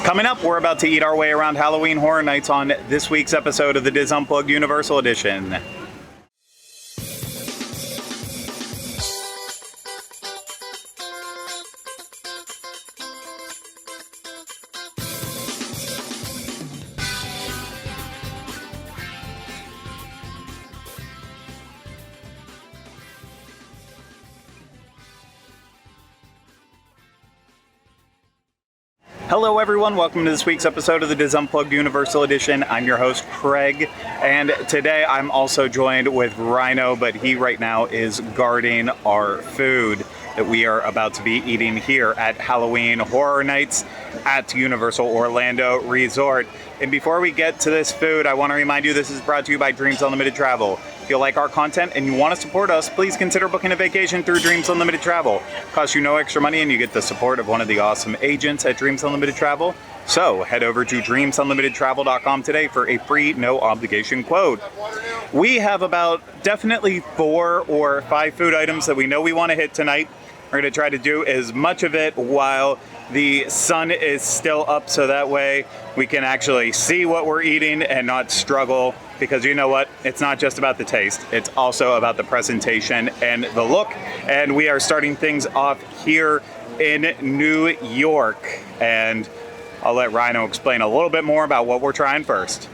Coming up, we're about to eat our way around Halloween Horror Nights on this week's episode of the DIS Unplugged Universal Edition. Hello everyone, welcome to this week's episode of the DIS Unplugged Universal Edition. I'm your host, Craig, and today I'm also joined with Ryno, but he right now is guarding our food that we are about to be eating here at Halloween Horror Nights at Universal Orlando Resort. And before we get to this food, I want to remind you this is brought to you by Dreams Unlimited Travel. If you like our content and you want to support us, please consider booking a vacation through Dreams Unlimited Travel. It costs you no extra money and you get the support of one of the awesome agents at Dreams Unlimited Travel. So head over to dreamsunlimitedtravel.com today for a free, no obligation quote. We have about definitely 4 or 5 food items that we know we want to hit tonight. We're going to try to do as much of it while the sun is still up, so that way we can actually see what we're eating and not struggle, because you know what? It's not just about the taste. It's also about the presentation and the look. And we are starting things off here in New York. And I'll let Ryno explain a little bit more about what we're trying first.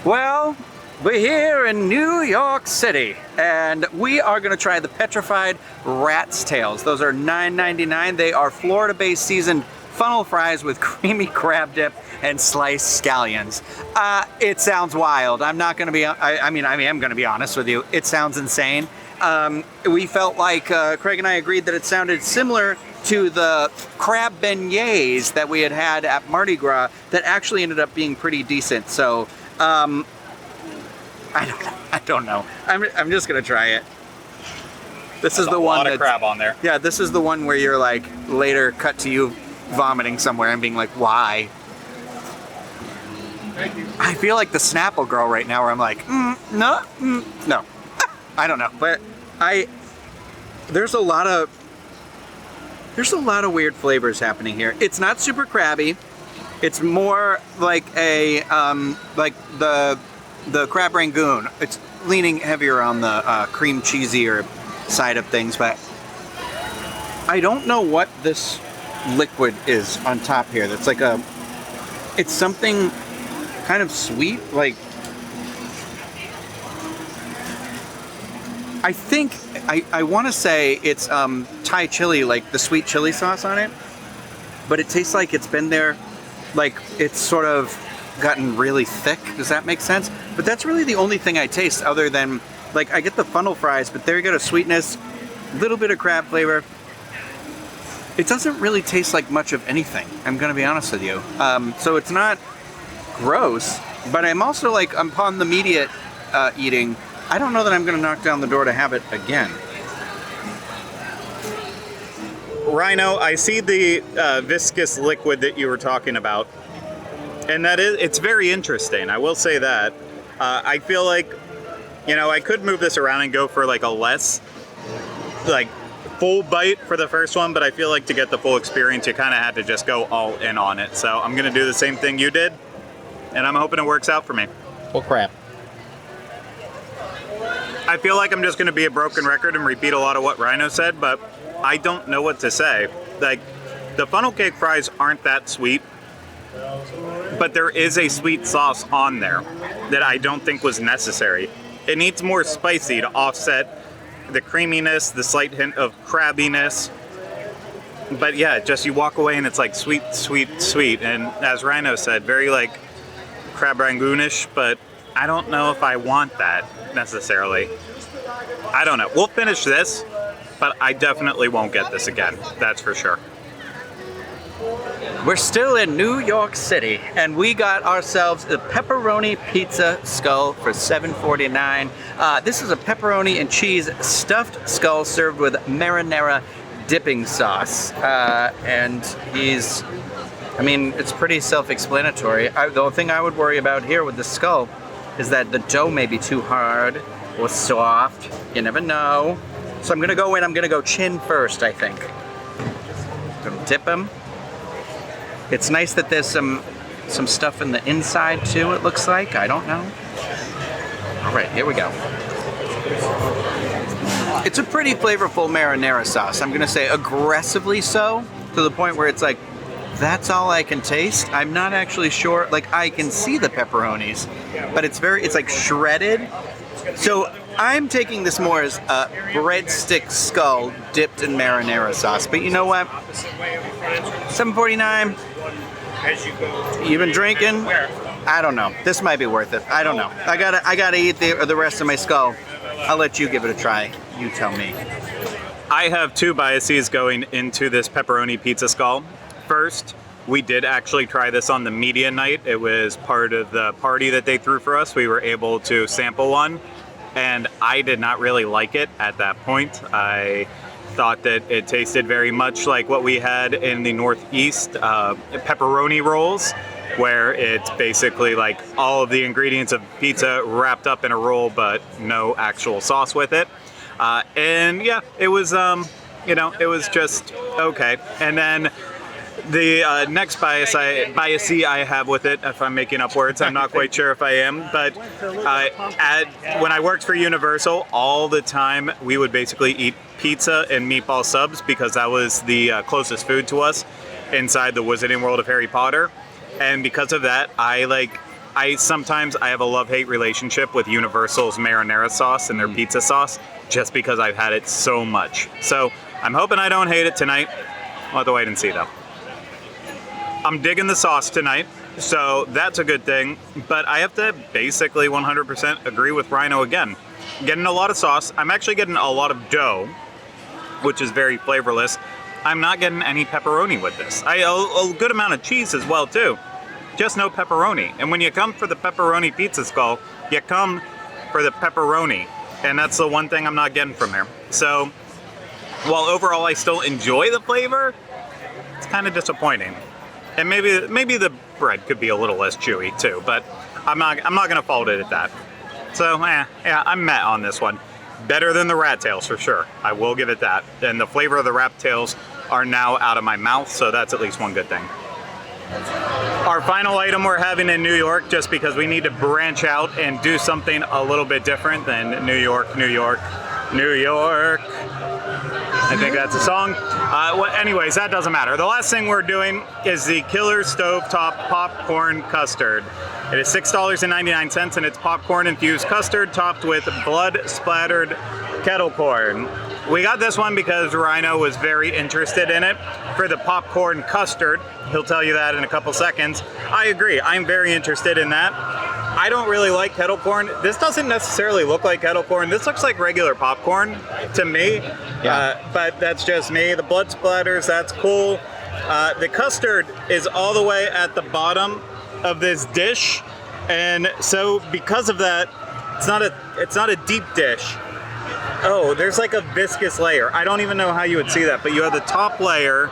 Well, we're here in New York City, and we are going to try the petrified rat's tails. Those are $9.99. They are Florida-based seasoned funnel fries with creamy crab dip and sliced scallions. It sounds wild. I'm not going to be, I am going to be honest with you. It sounds insane. We felt like, Craig and I agreed that it sounded similar to the crab beignets that we had at Mardi Gras that actually ended up being pretty decent. So, I don't know. I'm just gonna try it. This is the one. A lot of crab on there. Yeah, this is the one where you're like later cut to you vomiting somewhere and being like, why? I feel like the Snapple girl right now, where I'm like, no. I don't know, but there's a lot of weird flavors happening here. It's not super crabby. It's more like a like the crab rangoon. It's leaning heavier on the cream cheesier side of things, but I don't know what this liquid is on top here. That's like it's something kind of sweet, like I think I want to say it's Thai chili, like the sweet chili sauce on it, but it tastes like it's been there, like it's sort of gotten really thick. Does that make sense? But that's really the only thing I taste, other than, like, I get the funnel fries, but there you got a sweetness, a little bit of crab flavor. It doesn't really taste like much of anything, I'm gonna be honest with you. So it's not gross, but I'm also like, upon the immediate eating, I don't know that I'm gonna knock down the door to have it again. Ryno, I see the viscous liquid that you were talking about. And it's very interesting, I will say that. I feel like, you know, I could move this around and go for like a less, like, full bite for the first one, but I feel like to get the full experience, you kind of had to just go all in on it. So I'm gonna do the same thing you did, and I'm hoping it works out for me. Well, crap. I feel like I'm just gonna be a broken record and repeat a lot of what Ryno said, but I don't know what to say. Like, the funnel cake fries aren't that sweet, but there is a sweet sauce on there that I don't think was necessary. It needs more spicy to offset the creaminess, the slight hint of crabbiness. But yeah, just you walk away and it's like sweet, sweet, sweet. And as Ryno said, very like crab rangoonish, but I don't know if I want that necessarily. I don't know. We'll finish this, but I definitely won't get this again. That's for sure. We're still in New York City, and we got ourselves a pepperoni pizza skull for $7.49. This is a pepperoni and cheese stuffed skull served with marinara dipping sauce. And it's pretty self-explanatory. The only thing I would worry about here with the skull is that the dough may be too hard or soft. You never know. So I'm gonna go chin first, I think. Gonna dip them. It's nice that there's some stuff in the inside too, it looks like. I don't know. All right, here we go. It's a pretty flavorful marinara sauce. I'm gonna say aggressively so, to the point where it's like, that's all I can taste. I'm not actually sure. Like, I can see the pepperonis, but it's like shredded. So I'm taking this more as a breadstick skull dipped in marinara sauce. But you know what? $7.49. You've been drinking? I don't know. This might be worth it. I don't know. I gotta eat the rest of my skull. I'll let you give it a try. You tell me. I have two biases going into this pepperoni pizza skull. First, we did actually try this on the media night. It was part of the party that they threw for us. We were able to sample one, and I did not really like it at that point. I thought that it tasted very much like what we had in the Northeast pepperoni rolls, where it's basically like all of the ingredients of pizza wrapped up in a roll, but no actual sauce with it. And yeah, it was, it was just okay. And then the next bias I have with it, if I'm making up words, I'm not quite sure if I am, but when I worked for Universal, all the time we would basically eat pizza and meatball subs because that was the closest food to us inside the Wizarding World of Harry Potter. And because of that, sometimes I have a love-hate relationship with Universal's marinara sauce and their pizza sauce, just because I've had it so much. So I'm hoping I don't hate it tonight. We'll have to wait and see though. I'm digging the sauce tonight, so that's a good thing, but I have to basically 100% agree with Ryno again. Getting a lot of sauce. I'm actually getting a lot of dough, which is very flavorless. I'm not getting any pepperoni with this. A good amount of cheese as well too, just no pepperoni. And when you come for the pepperoni pizza skull, you come for the pepperoni, and that's the one thing I'm not getting from here. So while overall I still enjoy the flavor, it's kind of disappointing. And maybe the bread could be a little less chewy too, but I'm not gonna fault it at that. So yeah, I'm met on this one. Better than the rat tails for sure. I will give it that. And the flavor of the rat tails are now out of my mouth, so that's at least one good thing. Our final item we're having in New York, just because we need to branch out and do something a little bit different than New York, New York, New York. I think that's a song. Anyways, that doesn't matter. The last thing we're doing is the Killer Stovetop Popcorn Custard. It is $6.99, and it's popcorn-infused custard topped with blood-splattered kettle corn. We got this one because Ryno was very interested in it for the popcorn custard. He'll tell you that in a couple seconds. I agree. I'm very interested in that. I don't really like kettle corn. This doesn't necessarily look like kettle corn. This looks like regular popcorn to me, but that's just me. The blood splatters, that's cool. The custard is all the way at the bottom of this dish, and so because of that, it's not a deep dish. Oh, there's like a viscous layer. I don't even know how you would see that, but you have the top layer,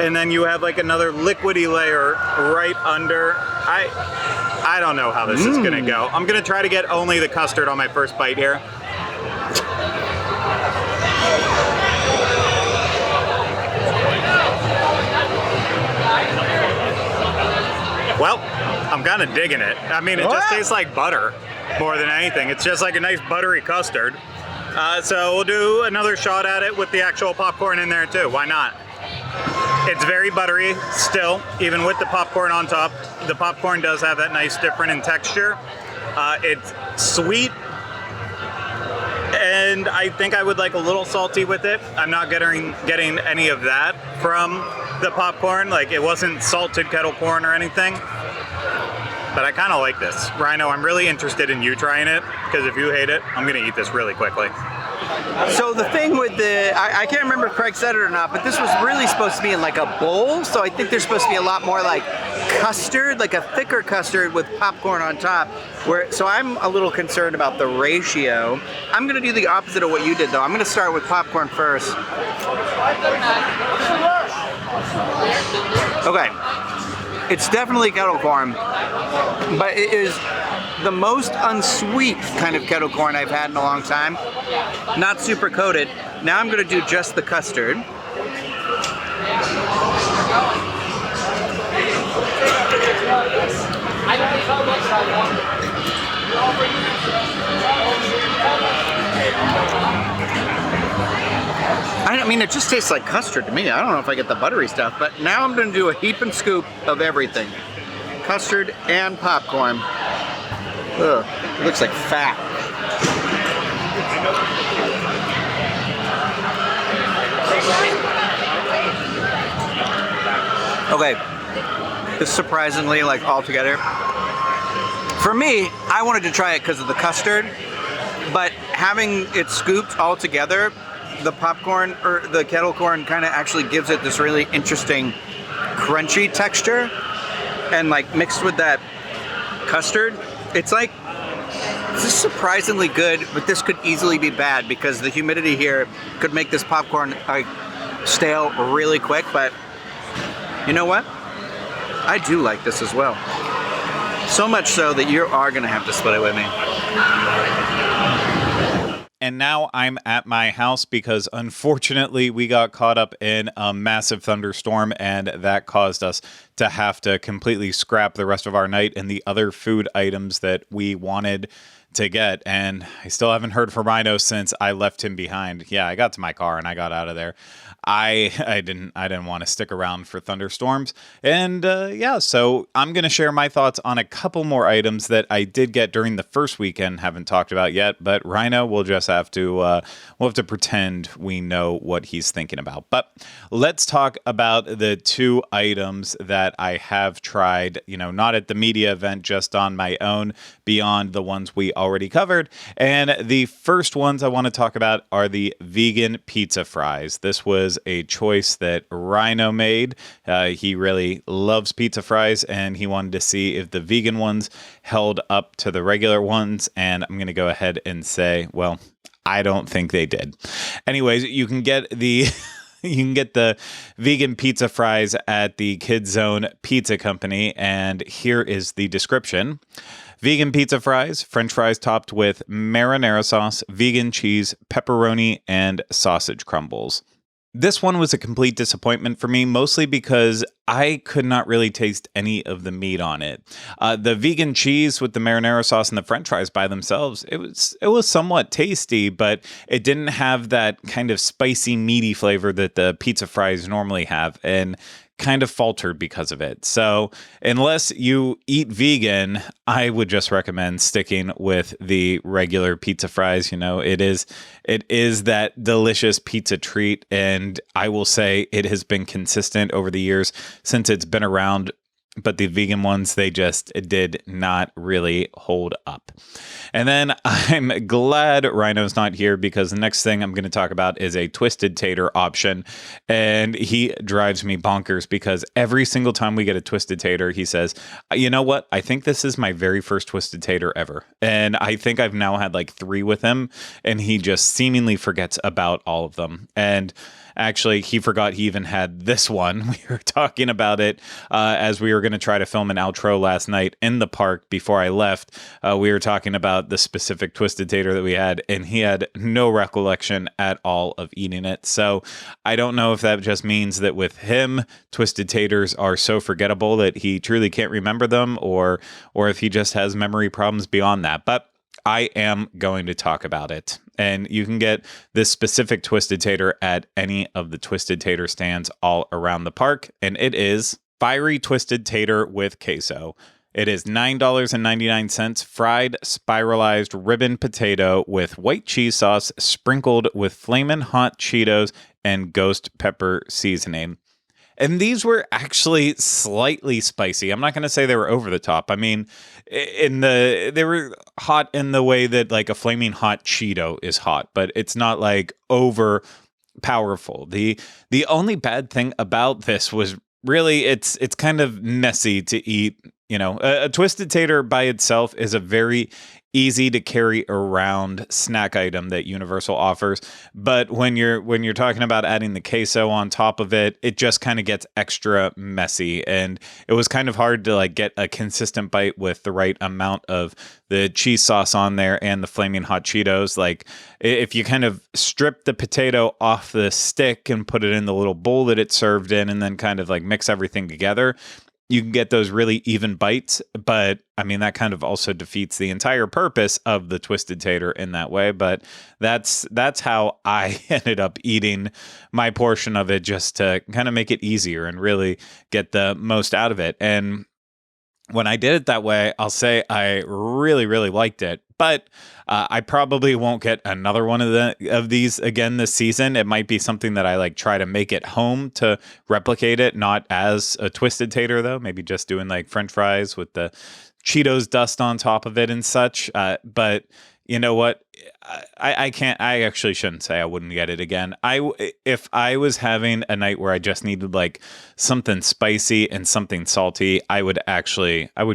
and then you have like another liquidy layer right under. I don't know how this is gonna go. I'm gonna try to get only the custard on my first bite here. Well, I'm kind of digging it. I mean, it just tastes like butter more than anything. It's just like a nice buttery custard. So we'll do another shot at it with the actual popcorn in there too. Why not? It's very buttery still, even with the popcorn on top. The popcorn does have that nice difference in texture. It's sweet, and I think I would like a little salty with it. I'm not getting any of that from the popcorn. Like, it wasn't salted kettle corn or anything. But I kind of like this. Ryno, I'm really interested in you trying it, because if you hate it, I'm gonna eat this really quickly. So the thing with I can't remember if Craig said it or not, but this was really supposed to be in like a bowl, so I think there's supposed to be a lot more like custard, like a thicker custard with popcorn on top. So I'm a little concerned about the ratio. I'm gonna do the opposite of what you did though. I'm gonna start with popcorn first. Okay, it's definitely kettle corn, but it is the most unsweet kind of kettle corn I've had in a long time. Not super coated. Now I'm gonna do just the custard. I mean, it just tastes like custard to me. I don't know if I get the buttery stuff, but now I'm going to do a heap and scoop of everything. Custard and popcorn. Ugh, it looks like fat. Okay, this surprisingly, like, all together. For me, I wanted to try it because of the custard, but having it scooped all together, the popcorn or the kettle corn kind of actually gives it this really interesting crunchy texture, and like mixed with that custard, it's like, this is surprisingly good, but this could easily be bad because the humidity here could make this popcorn like stale really quick. But you know what? I do like this as well. So much so that you are gonna have to split it with me. And now I'm at my house because unfortunately we got caught up in a massive thunderstorm, and that caused us to have to completely scrap the rest of our night and the other food items that we wanted to get. And I still haven't heard from Ryno since I left him behind. Yeah, I got to my car and I got out of there. I didn't want to stick around for thunderstorms. And yeah, so I'm going to share my thoughts on a couple more items that I did get during the first weekend, haven't talked about yet, but Ryno will just have to we'll have to pretend we know what he's thinking about. But let's talk about the two items that I have tried, you know, not at the media event, just on my own, beyond the ones we already covered. And the first ones I want to talk about are the vegan pizza fries. This was a choice that Ryno made. He really loves pizza fries, and he wanted to see if the vegan ones held up to the regular ones. And I'm going to go ahead and say, well, I don't think they did. Anyways, you can get the you can get the vegan pizza fries at the Kids Zone Pizza Company, and here is the description. Vegan pizza fries, French fries topped with marinara sauce, vegan cheese, pepperoni, and sausage crumbles. This one was a complete disappointment for me, mostly because I could not really taste any of the meat on it. The vegan cheese with the marinara sauce and the French fries by themselves, it was somewhat tasty, but it didn't have that kind of spicy, meaty flavor that the pizza fries normally have, and kind of faltered because of it. So unless you eat vegan, I would just recommend sticking with the regular pizza fries. You know, it is that delicious pizza treat, and I will say it has been consistent over the years since it's been around. But the vegan ones, they just did not really hold up. And then I'm glad Ryno's not here, because the next thing I'm going to talk about is a twisted tater option. And he drives me bonkers because every single time we get a twisted tater, he says, you know what? I think this is my very first twisted tater ever. And I think I've now had like 3 with him, and he just seemingly forgets about all of them. And actually, he forgot he even had this one. We were talking about it as we were going to try to film an outro last night in the park before I left. We were talking about the specific twisted tater that we had, and he had no recollection at all of eating it. So I don't know if that just means that with him, twisted taters are so forgettable that he truly can't remember them, or if he just has memory problems beyond that. But I am going to talk about it. And you can get this specific twisted tater at any of the twisted tater stands all around the park. And it is fiery twisted tater with queso. It is $9.99 fried spiralized ribbon potato with white cheese sauce sprinkled with flamin' hot Cheetos and ghost pepper seasoning. And these were actually slightly spicy. I'm not going to say they were over the top. I mean, they were hot in the way that like a flaming hot Cheeto is hot, but it's not like over powerful. The only bad thing about this was really it's kind of messy to eat. You know, a twisted tater by itself is a very easy to carry around snack item that Universal offers. But when you're talking about adding the queso on top of it, it just kind of gets extra messy. And it was kind of hard to like get a consistent bite with the right amount of the cheese sauce on there and the flaming hot Cheetos. Like if you kind of strip the potato off the stick and put it in the little bowl that it's served in, and then kind of like mix everything together, you can get those really even bites, but I mean, that kind of also defeats the entire purpose of the Twisted Tater in that way. But that's how I ended up eating my portion of it, just to kind of make it easier and really get the most out of it. And when I did it that way, I'll say I really, really liked it. But I probably won't get another one of these again this season. It might be something that I try to make at home to replicate it, not as a Twisted Tater though. Maybe just doing French fries with the Cheetos dust on top of it and such. But you know what? I can't. I actually shouldn't say I wouldn't get it again. If I was having a night where I just needed something spicy and something salty, I would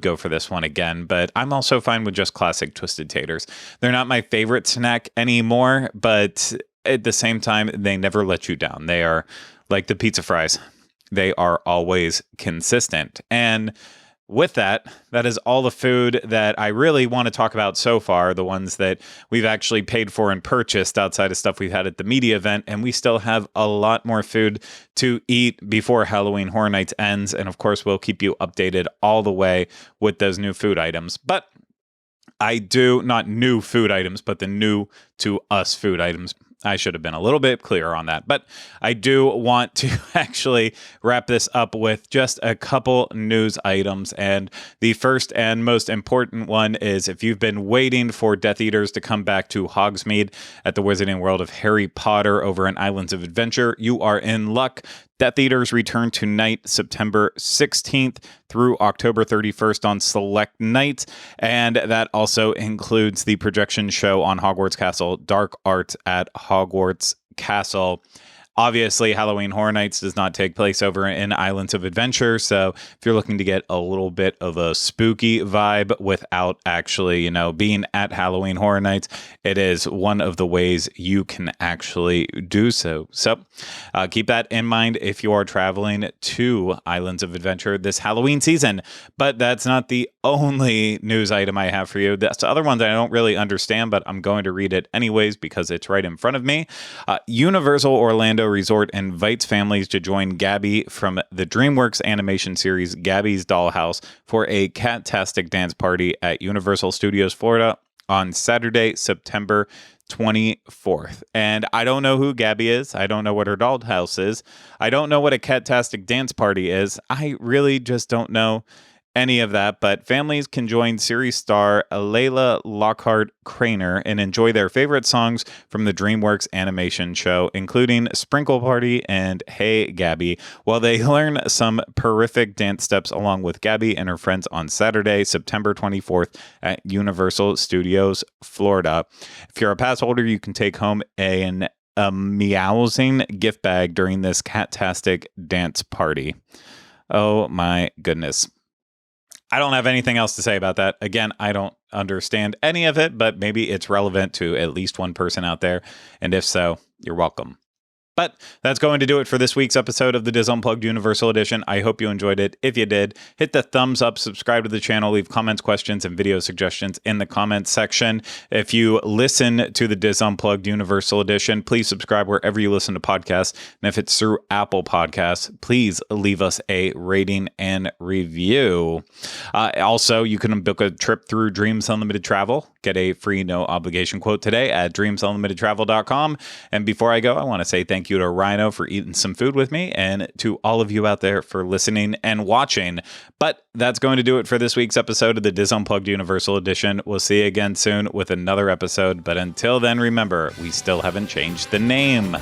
go for this one again. But I'm also fine with just classic Twisted Taters. They're not my favorite snack anymore, but at the same time, they never let you down. They are like the pizza fries. They are always consistent. And with that is all the food that I really want to talk about so far, the ones that we've actually paid for and purchased outside of stuff we've had at the media event, and we still have a lot more food to eat before Halloween Horror Nights ends, and of course we'll keep you updated all the way with those new food items. But not new food items, but the new to us food items. I should have been a little bit clearer on that, but I do want to actually wrap this up with just a couple news items. And the first and most important one is, if you've been waiting for Death Eaters to come back to Hogsmeade at the Wizarding World of Harry Potter over in Islands of Adventure, you are in luck. Death Eaters return tonight, September 16th through October 31st on select nights, and that also includes the projection show on Hogwarts Castle, Dark Arts at Hogwarts Castle. Obviously, Halloween Horror Nights does not take place over in Islands of Adventure, so if you're looking to get a little bit of a spooky vibe without actually, being at Halloween Horror Nights, it is one of the ways you can actually do so. So keep that in mind if you are traveling to Islands of Adventure this Halloween season. But that's not the only news item I have for you. That's the other one that I don't really understand, but I'm going to read it anyways because it's right in front of me. Universal Orlando Resort invites families to join Gabby from the DreamWorks animation series Gabby's Dollhouse for a cat-tastic dance party at Universal Studios Florida on Saturday, September 24th. And I don't know who Gabby is. I don't know what her dollhouse is. I don't know what a cat-tastic dance party is. I really just don't know any of that, but families can join series star Layla Lockhart Craner and enjoy their favorite songs from the DreamWorks animation show, including Sprinkle Party and Hey Gabby, while they learn some terrific dance steps along with Gabby and her friends on Saturday, September 24th at Universal Studios, Florida. If you're a pass holder, you can take home a meowsing gift bag during this cat-tastic dance party. Oh my goodness. I don't have anything else to say about that. Again, I don't understand any of it, but maybe it's relevant to at least one person out there. And if so, you're welcome. But that's going to do it for this week's episode of the DIS Unplugged Universal Edition. I hope you enjoyed it. If you did, hit the thumbs up, subscribe to the channel, leave comments, questions, and video suggestions in the comments section. If you listen to the DIS Unplugged Universal Edition, please subscribe wherever you listen to podcasts. And if it's through Apple Podcasts, please leave us a rating and review. Also, you can book a trip through Dreams Unlimited Travel. Get a free no obligation quote today at dreamsunlimitedtravel.com. And before I go, I want to say thank you to Ryno for eating some food with me, and to all of you out there for listening and watching. But that's going to do it for this week's episode of the DIS Unplugged Universal Edition. We'll see you again soon with another episode. But until then, remember, we still haven't changed the name.